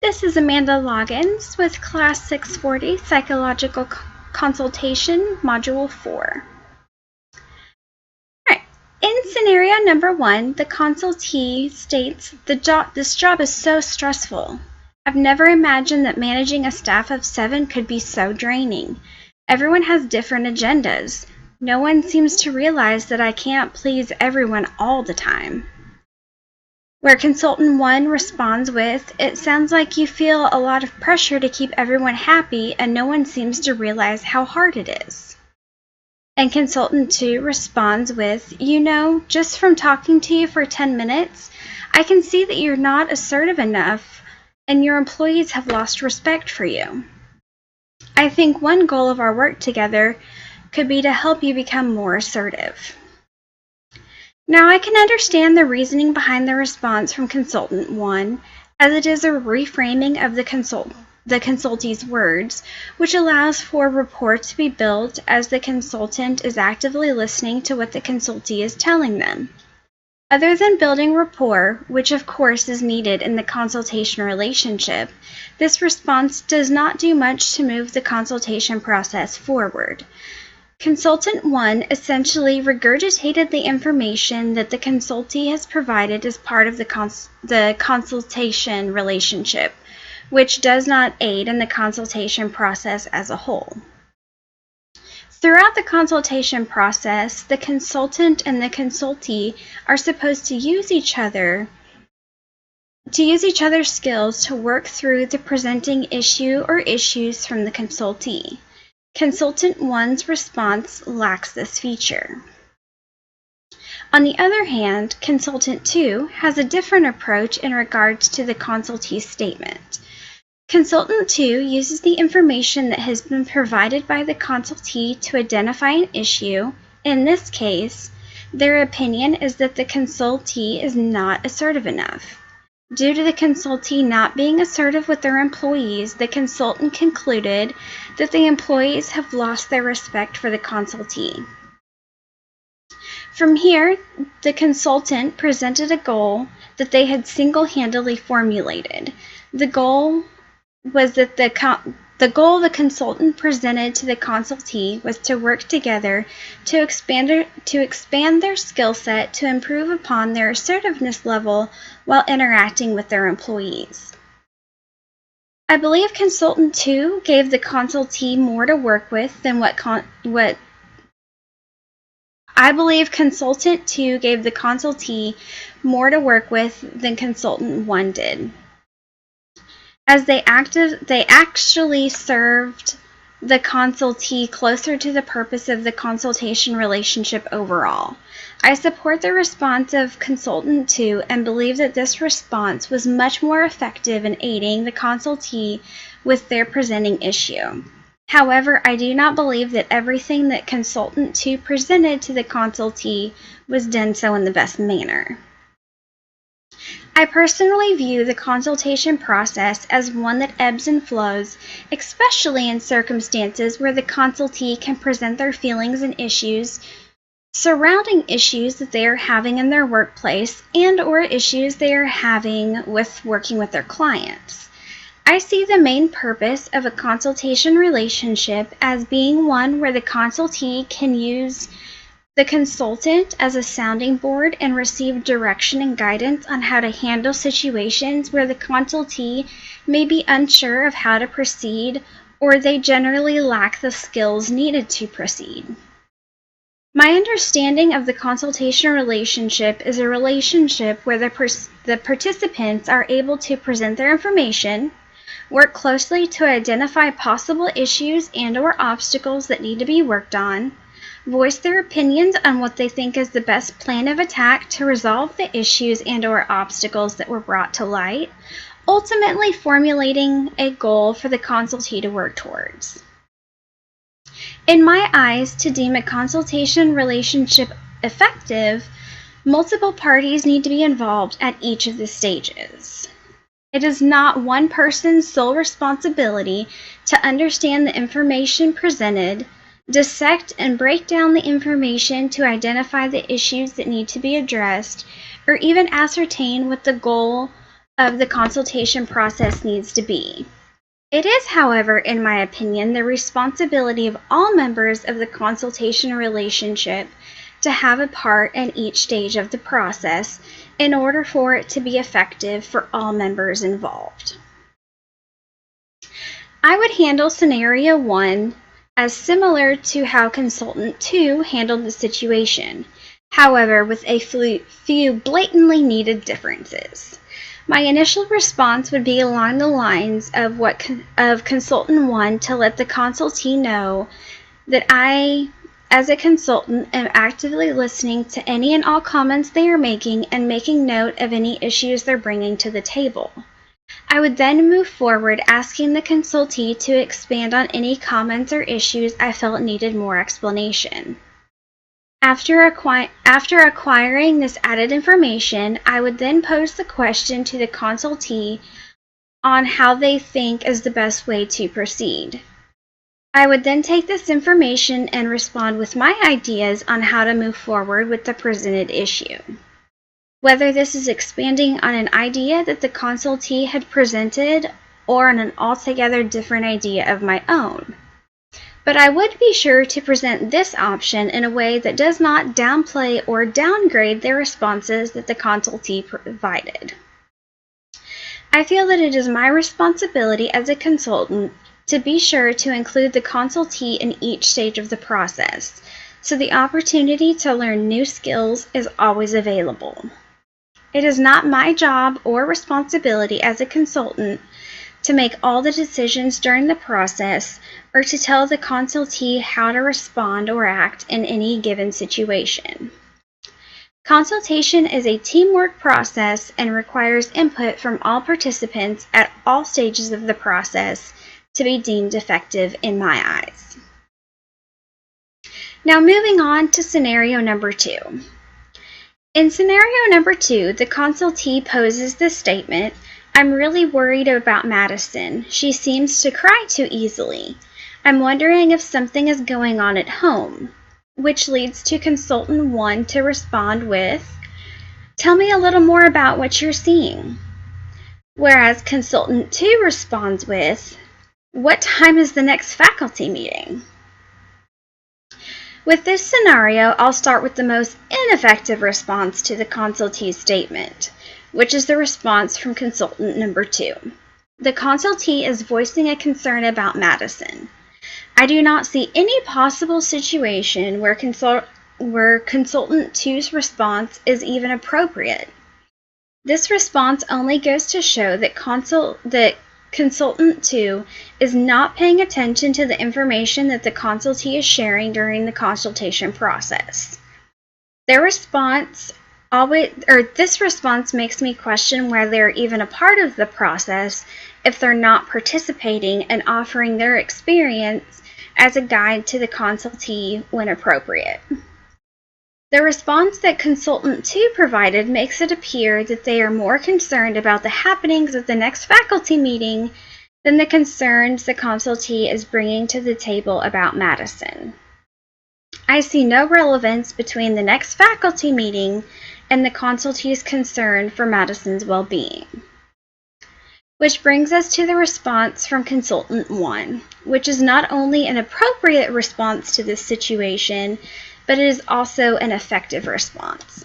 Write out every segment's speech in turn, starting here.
This is Amanda Loggins with Class 640 Psychological Consultation, Module 4. Alright, in scenario number 1, the consultee states, this job is so stressful. I've never imagined that managing a staff of 7 could be so draining. Everyone has different agendas. No one seems to realize that I can't please everyone all the time. Where consultant 1 responds with, it sounds like you feel a lot of pressure to keep everyone happy and no one seems to realize how hard it is. And consultant 2 responds with, you know, just from talking to you for 10 minutes, I can see that you're not assertive enough and your employees have lost respect for you. I think one goal of our work together could be to help you become more assertive. Now I can understand the reasoning behind the response from consultant 1, as it is a reframing of the consultee's words, which allows for rapport to be built as the consultant is actively listening to what the consultee is telling them. Other than building rapport, which of course is needed in the consultation relationship, this response does not do much to move the consultation process forward. Consultant 1 essentially regurgitated the information that the consultee has provided as part of the consultation relationship, which does not aid in the consultation process as a whole. Throughout the consultation process, the consultant and the consultee are supposed to use each other's skills to work through the presenting issue or issues from the consultee. Consultant 1's response lacks this feature. On the other hand, Consultant 2 has a different approach in regards to the consultee's statement. Consultant 2 uses the information that has been provided by the consultee to identify an issue. In this case, their opinion is that the consultee is not assertive enough. Due to the consultee not being assertive with their employees, the consultant concluded that the employees have lost their respect for the consultee. From here, the consultant presented a goal that they had single-handedly formulated. The goal was that the goal the consultant presented to the consultee was to work together to expand their skill set to improve upon their assertiveness level while interacting with their employees. I believe Consultant 2 gave the consultee more to work with than Consultant 1 did, as they actually served the consultee closer to the purpose of the consultation relationship overall. I support the response of Consultant 2 and believe that this response was much more effective in aiding the consultee with their presenting issue. However, I do not believe that everything that Consultant 2 presented to the consultee was done so in the best manner. I personally view the consultation process as one that ebbs and flows, especially in circumstances where the consultee can present their feelings and issues surrounding issues that they are having in their workplace and/or issues they are having with working with their clients. I see the main purpose of a consultation relationship as being one where the consultee can use the consultant as a sounding board and receive direction and guidance on how to handle situations where the consultee may be unsure of how to proceed or they generally lack the skills needed to proceed. My understanding of the consultation relationship is a relationship where the participants are able to present their information, work closely to identify possible issues and/or obstacles that need to be worked on, voice their opinions on what they think is the best plan of attack to resolve the issues and/or obstacles that were brought to light, ultimately formulating a goal for the consultee to work towards. In my eyes, to deem a consultation relationship effective, multiple parties need to be involved at each of the stages. It is not one person's sole responsibility to understand the information presented, dissect and break down the information to identify the issues that need to be addressed, or even ascertain what the goal of the consultation process needs to be. It is, however, in my opinion, the responsibility of all members of the consultation relationship to have a part in each stage of the process in order for it to be effective for all members involved. I would handle scenario 1 as similar to how consultant 2 handled the situation, however with a few blatantly needed differences. My initial response would be along the lines of consultant 1 to let the consultee know that I, as a consultant, am actively listening to any and all comments they are making and making note of any issues they're bringing to the table. I would then move forward asking the consultee to expand on any comments or issues I felt needed more explanation. After acquiring this added information, I would then pose the question to the consultee on how they think is the best way to proceed. I would then take this information and respond with my ideas on how to move forward with the presented issue. Whether this is expanding on an idea that the consultee had presented or on an altogether different idea of my own. But I would be sure to present this option in a way that does not downplay or downgrade the responses that the consultee provided. I feel that it is my responsibility as a consultant to be sure to include the consultee in each stage of the process, so the opportunity to learn new skills is always available. It is not my job or responsibility as a consultant to make all the decisions during the process or to tell the consultee how to respond or act in any given situation. Consultation is a teamwork process and requires input from all participants at all stages of the process to be deemed effective in my eyes. Now moving on to scenario number 2. In scenario number 2, the consultee poses the statement, "I'm really worried about Madison. She seems to cry too easily. I'm wondering if something is going on at home," which leads to consultant 1 to respond with, "Tell me a little more about what you're seeing." Whereas consultant 2 responds with, "What time is the next faculty meeting?" With this scenario, I'll start with the most ineffective response to the consultee's statement, which is the response from consultant number 2. The consultee is voicing a concern about Madison. I do not see any possible situation where consultant 2's response is even appropriate. This response only goes to show that consultant 2 is not paying attention to the information that the consultee is sharing during the consultation process. This response makes me question whether they're even a part of the process if they're not participating and offering their experience as a guide to the consultee when appropriate. The response that consultant 2 provided makes it appear that they are more concerned about the happenings of the next faculty meeting than the concerns the consultee is bringing to the table about Madison. I see no relevance between the next faculty meeting and the consultee's concern for Madison's well-being. Which brings us to the response from consultant 1, which is not only an appropriate response to this situation, but it is also an effective response.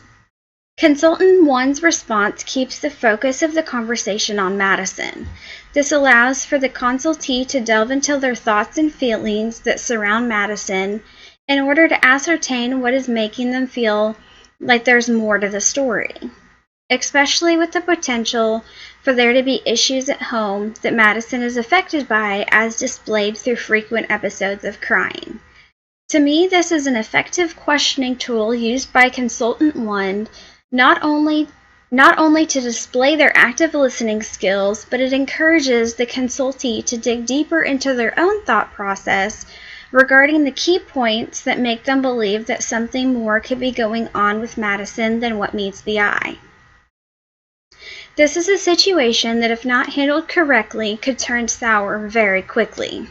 Consultant 1's response keeps the focus of the conversation on Madison. This allows for the consultee to delve into their thoughts and feelings that surround Madison in order to ascertain what is making them feel like there's more to the story, especially with the potential for there to be issues at home that Madison is affected by as displayed through frequent episodes of crying. To me, this is an effective questioning tool used by consultant 1 not only to display their active listening skills, but it encourages the consultee to dig deeper into their own thought process regarding the key points that make them believe that something more could be going on with Madison than what meets the eye. This is a situation that, if not handled correctly, could turn sour very quickly.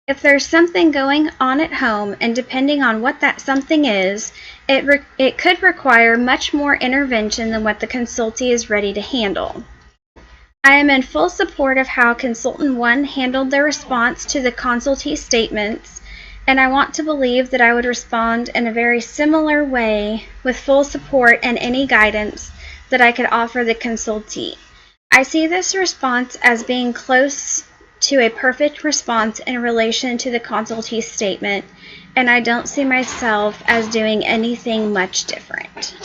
If there's something going on at home, and depending on what that something is, it could require much more intervention than what the consultee is ready to handle. I am in full support of how Consultant 1 handled their response to the consultee statements, and I want to believe that I would respond in a very similar way with full support and any guidance that I could offer the consultee. I see this response as being close to a perfect response in relation to the consultee statement, and I don't see myself as doing anything much different.